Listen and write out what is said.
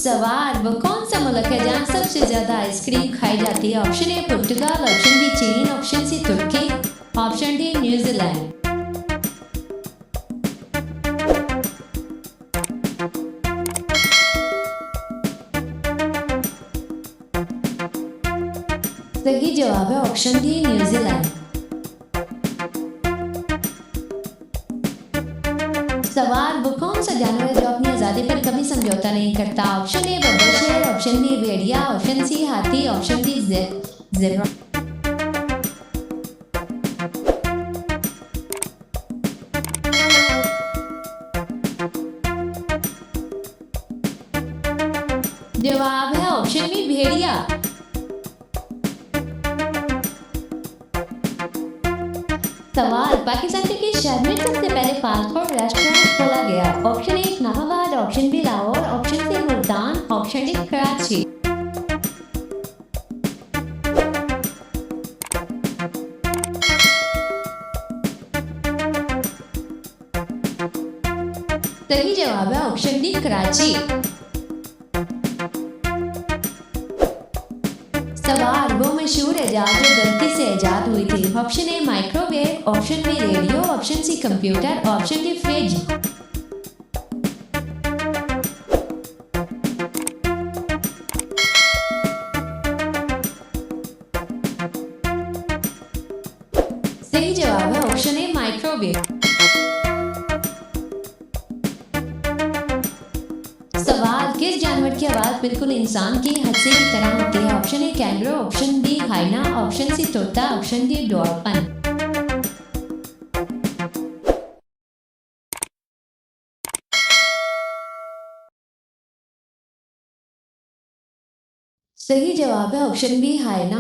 सवाल, वो कौन सा मुल्क है जहाँ सबसे ज्यादा आइसक्रीम खाई जाती है? ऑप्शन ए पुर्तगाल, ऑप्शन बी चीन, ऑप्शन सी तुर्की, ऑप्शन डी न्यूजीलैंड। सही जवाब है ऑप्शन डी न्यूजीलैंड। सवाल, वो कौन सा जानवर है जो अपनी आजादी पर कभी समझौता नहीं करता? ऑप्शन ए बब्बर शेर, ऑप्शन बी भेड़िया, ऑप्शन सी हाथी, ऑप्शन डी ज़ेब्रा। जवाब है ऑप्शन बी भेड़िया। सवाल, पाकिस्तान के किस शहर में सबसे पहले फास्ट फूड रेस्टोरेंट खोला गया? Option A Islamabad, option B Lahore, option C Multan, option D Karachi. सही जवाब है ऑप्शन डी कराची। सवाल, वो मशहूर इजाद जो गलती से इजाद हुई थी? Option A microwave, option B radio, option C computer, option D fridge. सही जवाब है ऑप्शन ए माइक्रोवेव। सवाल, किस जानवर की आवाज बिल्कुल इंसान की हंसी की तरह होती है? Option A kangaroo, option B hyena, option C तोता, ऑप्शन डी डॉल्फिन। सही जवाब है ऑप्शन बी हाइना।